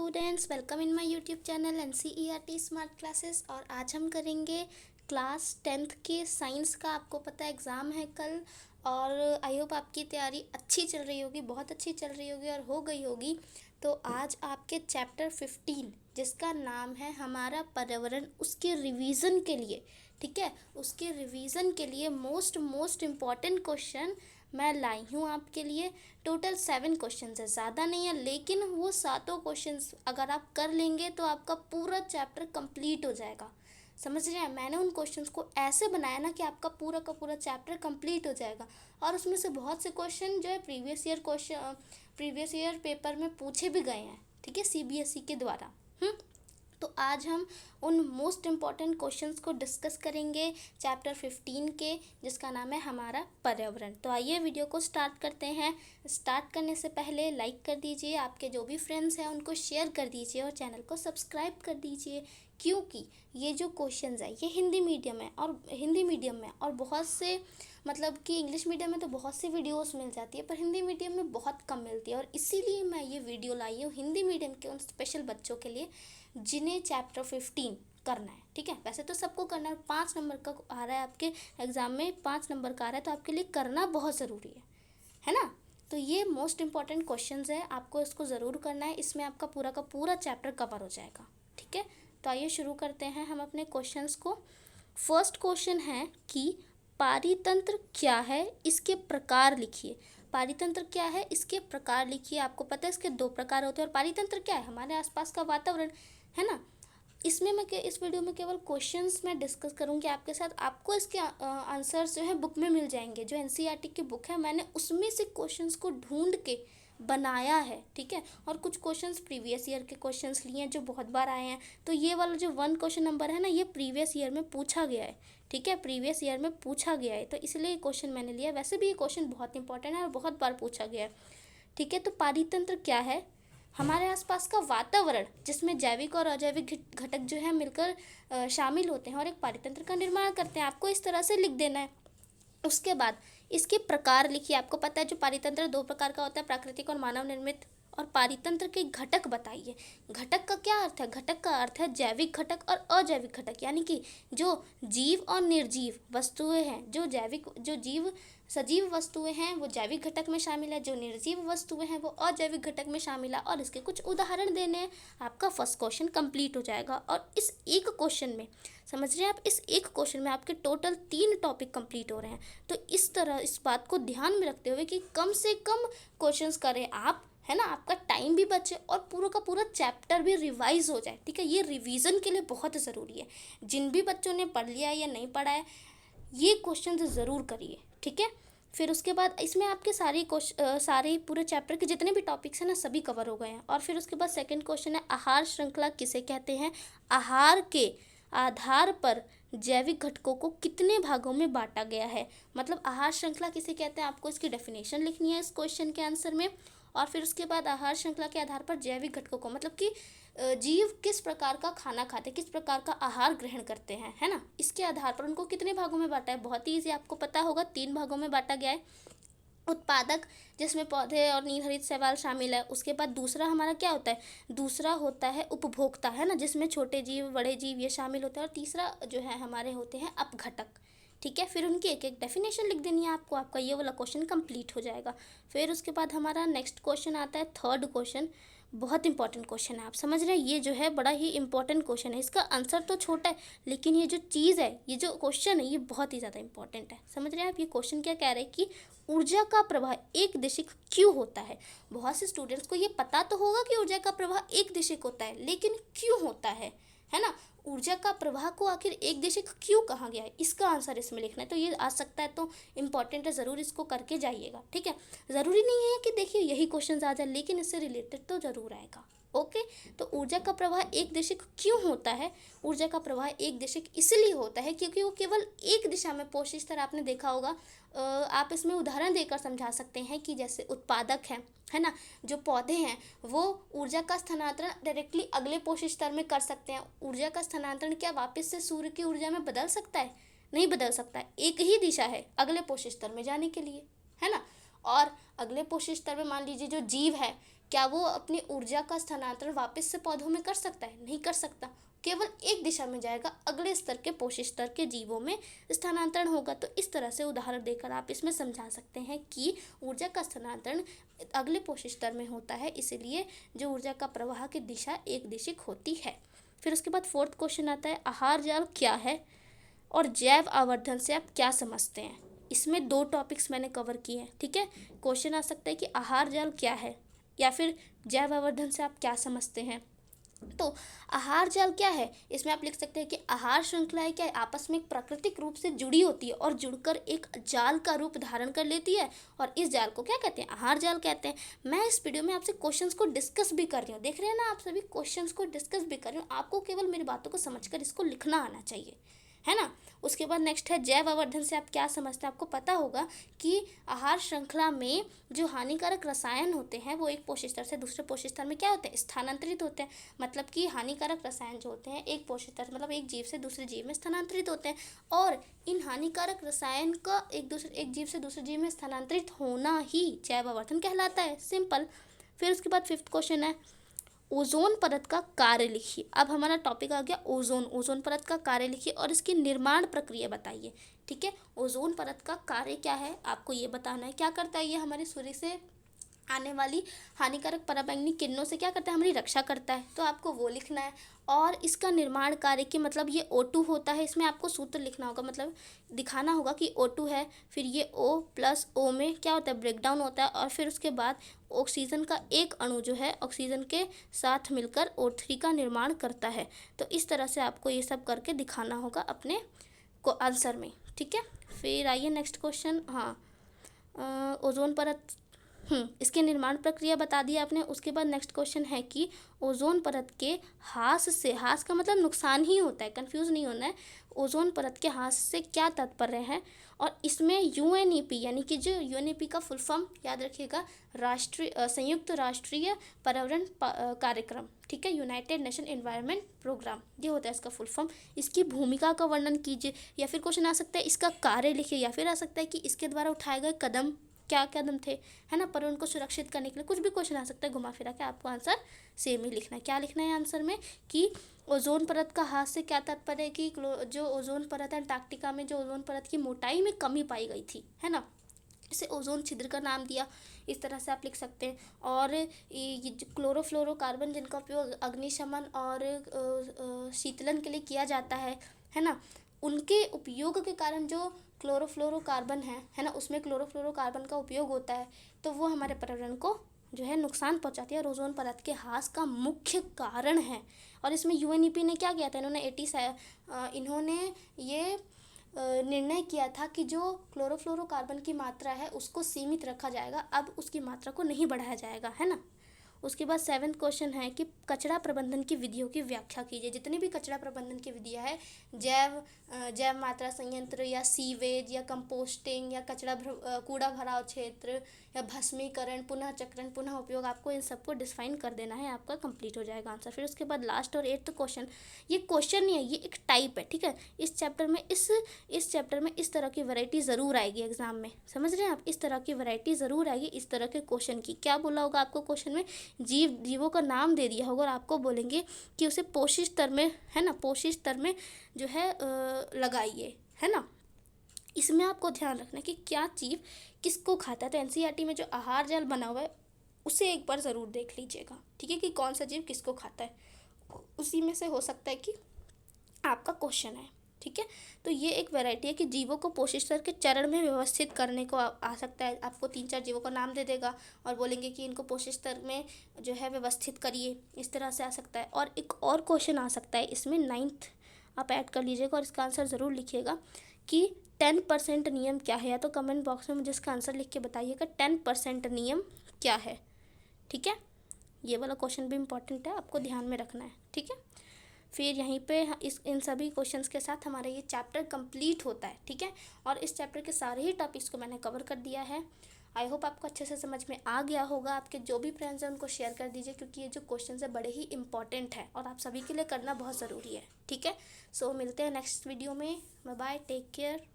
Students, welcome in my YouTube channel NCERT smart classes. और आज हम करेंगे क्लास 10th के साइंस का। आपको पता है एग्ज़ाम है कल, और आई होप आपकी तैयारी अच्छी चल रही होगी, बहुत अच्छी चल रही होगी और हो गई होगी। तो आज आपके चैप्टर 15 जिसका नाम है हमारा पर्यावरण, उसके रिवीजन के लिए, ठीक है, उसके रिवीजन के लिए मोस्ट इम्पॉर्टेंट क्वेश्चन मैं लाई हूँ आपके लिए। टोटल 7 क्वेश्चन है, ज़्यादा नहीं है, लेकिन वो सातों क्वेश्चन अगर आप कर लेंगे तो आपका पूरा चैप्टर कंप्लीट हो जाएगा। समझ रहे हैं? मैंने उन क्वेश्चंस को ऐसे बनाया ना कि आपका पूरा का पूरा चैप्टर कंप्लीट हो जाएगा। और उसमें से बहुत से क्वेश्चन जो है प्रीवियस ईयर पेपर में पूछे भी गए हैं, ठीक है, CBSE के द्वारा। तो आज हम उन मोस्ट इम्पॉर्टेंट क्वेश्चंस को डिस्कस करेंगे चैप्टर 15 के, जिसका नाम है हमारा पर्यावरण। तो आइए वीडियो को स्टार्ट करते हैं। स्टार्ट करने से पहले लाइक कर दीजिए, आपके जो भी फ्रेंड्स हैं उनको शेयर कर दीजिए और चैनल को सब्सक्राइब कर दीजिए, क्योंकि ये जो क्वेश्चंस है ये हिंदी मीडियम में और बहुत से, मतलब कि इंग्लिश मीडियम में तो बहुत सी वीडियोस मिल जाती है, पर हिंदी मीडियम में बहुत कम मिलती है। और इसीलिए मैं ये वीडियो लाई हूँ हिंदी मीडियम के उन स्पेशल बच्चों के लिए जिन्हें चैप्टर 15 करना है, ठीक है। वैसे तो सबको करना है, 5 नंबर का आ रहा है आपके एग्ज़ाम में, 5 नंबर का आ रहा है, तो आपके लिए करना बहुत ज़रूरी है ना। तो ये मोस्ट इम्पॉर्टेंट क्वेश्चंस है, आपको इसको ज़रूर करना है। इसमें आपका पूरा का पूरा चैप्टर कवर हो जाएगा, ठीक है। तो आइए शुरू करते हैं हम अपने क्वेश्चंस को। फर्स्ट क्वेश्चन है कि पारितंत्र क्या है, इसके प्रकार लिखिए। पारितंत्र क्या है, इसके प्रकार लिखिए। आपको पता है इसके 2 प्रकार होते हैं। और पारितंत्र क्या है? हमारे आसपास का वातावरण, है ना। इसमें मैं इस वीडियो में केवल क्वेश्चंस मैं डिस्कस करूंगी आपके साथ। आपको इसके आंसर्स जो है बुक में मिल जाएंगे, जो NCERT की बुक है, मैंने उसमें से क्वेश्चंस को ढूंढ के बनाया है, ठीक है। और कुछ क्वेश्चंस प्रीवियस ईयर के क्वेश्चंस लिए हैं जो बहुत बार आए हैं। तो ये वाला जो 1 क्वेश्चन नंबर है ना, ये प्रीवियस ईयर में पूछा गया है, ठीक है, प्रीवियस ईयर में पूछा गया है, तो इसलिए ये क्वेश्चन मैंने लिया। वैसे भी ये क्वेश्चन बहुत इंपॉर्टेंट है और बहुत बार पूछा गया है, ठीक है। तो पारितंत्र क्या है? हमारे आसपास का वातावरण जिसमें जैविक और अजैविक घटक जो है मिलकर शामिल होते हैं और एक पारितंत्र का निर्माण करते हैं। आपको इस तरह से लिख देना है। उसके बाद इसके प्रकार लिखिए। आपको पता है जो पारितंत्र 2 प्रकार का होता है, प्राकृतिक और मानव निर्मित। और पारितंत्र के घटक बताइए। घटक का क्या अर्थ है? घटक का अर्थ है जैविक घटक और अजैविक घटक, यानी कि जो जीव और निर्जीव वस्तुएं हैं, जो जीव सजीव वस्तुएं हैं वो जैविक घटक में शामिल है, जो निर्जीव वस्तुएं हैं वो अजैविक घटक में शामिल है। और इसके कुछ उदाहरण देने हैं। आपका फर्स्ट क्वेश्चन कंप्लीट हो जाएगा। और इस एक क्वेश्चन में, समझ रहे हैं आप, इस एक क्वेश्चन में आपके टोटल 3 टॉपिक कंप्लीट हो रहे हैं। तो इस तरह इस बात को ध्यान में रखते हुए कि कम से कम क्वेश्चंस करें आप, है ना, आपका टाइम भी बचे और पूरा का पूरा चैप्टर भी रिवाइज हो जाए, ठीक है। ये रिवीजन के लिए बहुत ज़रूरी है। जिन भी बच्चों ने पढ़ लिया है या नहीं पढ़ा है, ये क्वेश्चन ज़रूर करिए, ठीक है। फिर उसके बाद इसमें आपके सारे पूरे चैप्टर के जितने भी टॉपिक्स हैं ना, सभी कवर हो गए हैं। और फिर उसके बाद सेकंड क्वेश्चन है, आहार श्रृंखला किसे कहते हैं? आहार के आधार पर जैविक घटकों को कितने भागों में बांटा गया है? मतलब आहार श्रृंखला किसे कहते हैं, आपको इसकी डेफिनेशन लिखनी है इस क्वेश्चन के आंसर में। और फिर उसके बाद आहार श्रृंखला के आधार पर जैविक घटकों को, मतलब कि जीव किस प्रकार का खाना खाते, किस प्रकार का आहार ग्रहण करते हैं, है ना, इसके आधार पर उनको कितने भागों में बांटा है। बहुत ही ईजी, आपको पता होगा, 3 भागों में बांटा गया है। उत्पादक, जिसमें पौधे और नीलहरित शैवाल शामिल है। उसके बाद दूसरा हमारा क्या होता है? दूसरा होता है उपभोक्ता, है ना, जिसमें छोटे जीव, बड़े जीव ये शामिल होते हैं। और तीसरा जो है हमारे होते हैं अपघटक, ठीक है। फिर उनकी एक एक डेफिनेशन लिख देनी है आपको, आपका ये वाला क्वेश्चन कंप्लीट हो जाएगा। फिर उसके बाद हमारा नेक्स्ट क्वेश्चन आता है, थर्ड क्वेश्चन। बहुत इंपॉर्टेंट क्वेश्चन है, आप समझ रहे हैं, ये जो है बड़ा ही इंपॉर्टेंट क्वेश्चन है। इसका आंसर तो छोटा है, लेकिन ये जो चीज़ है, ये जो क्वेश्चन है, ये बहुत ही ज़्यादा इंपॉर्टेंट है। समझ रहे हैं आप? ये क्वेश्चन क्या कह रहे हैं कि ऊर्जा का प्रवाह एक दिशिक क्यों होता है? बहुत से स्टूडेंट्स को ये पता तो होगा कि ऊर्जा का प्रवाह एक दिशिक होता है, लेकिन क्यों होता है ना। ऊर्जा का प्रवाह को आखिर एक दिशिक क्यों कहा गया है, इसका आंसर इसमें लिखना है। तो ये आ सकता है, तो इम्पॉर्टेंट है, ज़रूर इसको करके जाइएगा, ठीक है। ज़रूरी नहीं है कि देखिए यही क्वेश्चन आ जाए, लेकिन इससे रिलेटेड तो ज़रूर आएगा, ओके। तो ऊर्जा का प्रवाह एक दिशिक क्यों होता है? ऊर्जा का प्रवाह एक दिशिक इसलिए होता है क्योंकि वो केवल एक दिशा में पोषित, इस तरह आपने देखा होगा। आप इसमें उदाहरण देकर समझा सकते हैं कि जैसे उत्पादक है ना, जो पौधे हैं वो ऊर्जा का स्थानांतरण डायरेक्टली अगले पोषक स्तर में कर सकते हैं। ऊर्जा का स्थानांतरण क्या वापस से सूर्य की ऊर्जा में बदल सकता है? नहीं बदल सकता है। एक ही दिशा है अगले पोषक स्तर में जाने के लिए, है ना। और अगले पोषक स्तर में मान लीजिए जो जीव है, क्या वो अपनी ऊर्जा का स्थानांतरण वापस से पौधों में कर सकता है? नहीं कर सकता, केवल एक दिशा में जाएगा, अगले स्तर के पोषक स्तर के जीवों में स्थानांतरण होगा। तो इस तरह से उदाहरण देकर आप इसमें समझा सकते हैं कि ऊर्जा का स्थानांतरण अगले पोषक स्तर में होता है, इसलिए जो ऊर्जा का प्रवाह की दिशा एक दिशिक होती है। फिर उसके बाद फोर्थ क्वेश्चन आता है, आहार जाल क्या है और जैव आवर्धन से आप क्या समझते हैं? इसमें दो टॉपिक्स मैंने कवर किए हैं, ठीक है। क्वेश्चन आ सकता है कि आहार जाल क्या है या फिर जैव आवर्धन से आप क्या समझते हैं। तो आहार जाल क्या है, इसमें आप लिख सकते हैं कि आहार श्रृंखलाएं क्या है, आपस में एक प्राकृतिक रूप से जुड़ी होती है और जुड़कर एक जाल का रूप धारण कर लेती है, और इस जाल को क्या कहते हैं? आहार जाल कहते हैं। मैं इस वीडियो में आपसे क्वेश्चंस को डिस्कस भी कर रही हूँ, देख रहे हैं ना आप सभी, क्वेश्चंस को डिस्कस भी कर रही हूँ, आपको केवल मेरी बातों को समझकर इसको लिखना आना चाहिए, है ना। उसके बाद नेक्स्ट है जैव आवर्धन से आप क्या समझते हैं। आपको पता होगा कि आहार श्रृंखला में जो हानिकारक रसायन होते हैं वो एक पोषक स्तर से दूसरे पोषक स्तर में क्या होते हैं? स्थानांतरित होते हैं। मतलब कि हानिकारक रसायन जो होते हैं एक पोषक स्तर मतलब एक जीव से दूसरे जीव में स्थानांतरित होते हैं, और इन हानिकारक रसायन का एक जीव से दूसरे जीव में स्थानांतरित होना ही जैव आवर्धन कहलाता है, सिंपल। फिर उसके बाद फिफ्थ क्वेश्चन है, ओजोन परत का कार्य लिखिए। अब हमारा टॉपिक आ गया ओजोन परत का कार्य लिखिए और इसकी निर्माण प्रक्रिया बताइए, ठीक है। ओजोन परत का कार्य क्या है आपको ये बताना है। क्या करता है ये? हमारे सूर्य से आने वाली हानिकारक पराबैंगनी किरणों से क्या करता है? हमारी रक्षा करता है, तो आपको वो लिखना है। और इसका निर्माण कार्य की मतलब ये O2 होता है, इसमें आपको सूत्र लिखना होगा, मतलब दिखाना होगा कि O2 है, फिर ये O प्लस O में क्या होता है? ब्रेक डाउन होता है, और फिर उसके बाद ऑक्सीजन का एक अणु जो है ऑक्सीजन के साथ मिलकर O3 का निर्माण करता है। तो इस तरह से आपको ये सब करके दिखाना होगा अपने को आंसर में, ठीक है। फिर आइए नेक्स्ट क्वेश्चन। हाँ, ओजोन परत इसके निर्माण प्रक्रिया बता दी आपने। उसके बाद नेक्स्ट क्वेश्चन है कि ओजोन परत के ह्रास से, ह्रास का मतलब नुकसान ही होता है, कंफ्यूज नहीं होना है, ओजोन परत के ह्रास से क्या तात्पर्य है। और इसमें यूएनईपी यानी कि जो यूएनईपी का फुल फॉर्म याद रखिएगा, संयुक्त राष्ट्रीय पर्यावरण कार्यक्रम, ठीक है, यूनाइटेड नेशन एनवायरनमेंट प्रोग्राम, ये होता है इसका फुल फॉर्म। इसकी भूमिका का वर्णन कीजिए, या फिर क्वेश्चन आ सकता है इसका कार्य लिखिए, या फिर आ सकता है कि इसके द्वारा उठाए गए कदम क्या कदम थे, है ना, पर्यावरण को सुरक्षित करने के लिए। कुछ भी क्वेश्चन आ सकता है घुमा फिरा के, आपको आंसर सेम ही लिखना है। क्या लिखना है आंसर में कि ओजोन परत का ह्रास से क्या तात्पर्य है कि जो ओजोन परत है अंटार्कटिका में, जो ओजोन परत की मोटाई में कमी पाई गई थी, है ना, इसे ओजोन छिद्र का नाम दिया, इस तरह से आप लिख सकते हैं। और ये क्लोरोफ्लोरोकार्बन जिनका उपयोग अग्निशमन और शीतलन के लिए किया जाता है ना, उनके उपयोग के कारण जो क्लोरोफ्लोरोकार्बन है ना, उसमें क्लोरोफ्लोरोकार्बन का उपयोग होता है, तो वो हमारे पर्यावरण को जो है नुकसान पहुंचाती है और ओजोन परत के ह्रास का मुख्य कारण है। और इसमें यूएनईपी ने क्या किया था, इन्होंने ये निर्णय किया था कि जो क्लोरोफ्लोरोकार्बन की मात्रा है उसको सीमित रखा जाएगा, अब उसकी मात्रा को नहीं बढ़ाया जाएगा, है ना। उसके बाद सेवन्थ क्वेश्चन है कि कचरा प्रबंधन की विधियों की व्याख्या कीजिए। जितनी भी कचरा प्रबंधन की विधियाँ है, जैव मात्रा संयंत्र या सीवेज या कंपोस्टिंग या कूड़ा भराव क्षेत्र या भस्मीकरण, पुनः चक्रण, पुनः उपयोग, आपको इन सबको डिफाइन कर देना है, आपका कंप्लीट हो जाएगा आंसर। फिर उसके बाद लास्ट और एट्थ क्वेश्चन, ये क्वेश्चन नहीं है, ये एक टाइप है, ठीक है। इस चैप्टर में इस तरह की वैरायटी ज़रूर आएगी एग्जाम में, समझ रहे हैं आप, इस तरह की वैरायटी ज़रूर आएगी इस तरह के क्वेश्चन की। क्या बोला होगा आपको क्वेश्चन में? जीवों का नाम दे दिया होगा और आपको बोलेंगे कि उसे पोषक स्तर में, है ना, पोषक स्तर में जो है लगाइए, है ना। इसमें आपको ध्यान रखना है कि क्या जीव किसको खाता है। तो एनसीईआरटी में जो आहार जाल बना हुआ है उसे एक बार ज़रूर देख लीजिएगा, ठीक है, कि कौन सा जीव किसको खाता है, उसी में से हो सकता है कि आपका क्वेश्चन है, ठीक है। तो ये एक वैरायटी है कि जीवों को पोषक स्तर के चरण में व्यवस्थित करने को आ सकता है। आपको 3-4 जीवों का नाम दे देगा और बोलेंगे कि इनको पोषक स्तर में जो है व्यवस्थित करिए, इस तरह से आ सकता है। और एक और क्वेश्चन आ सकता है इसमें, 9th आप ऐड कर लीजिएगा और इसका आंसर ज़रूर लिखिएगा कि 10% नियम क्या है, या तो कमेंट बॉक्स में मुझे इसका आंसर लिख के बताइएगा 10% नियम क्या है, ठीक है। ये वाला क्वेश्चन भी इम्पॉर्टेंट है, आपको ध्यान में रखना है, ठीक है। फिर यहीं पे इन सभी क्वेश्चंस के साथ हमारा ये चैप्टर कंप्लीट होता है, ठीक है। और इस चैप्टर के सारे ही टॉपिक्स को मैंने कवर कर दिया है। आई होप आपको अच्छे से समझ में आ गया होगा। आपके जो भी फ्रेंड्स हैं उनको शेयर कर दीजिए, क्योंकि ये जो क्वेश्चंस है बड़े ही इंपॉर्टेंट है और आप सभी के लिए करना बहुत ज़रूरी है, ठीक है। सो मिलते हैं नेक्स्ट वीडियो में। Bye bye, take care.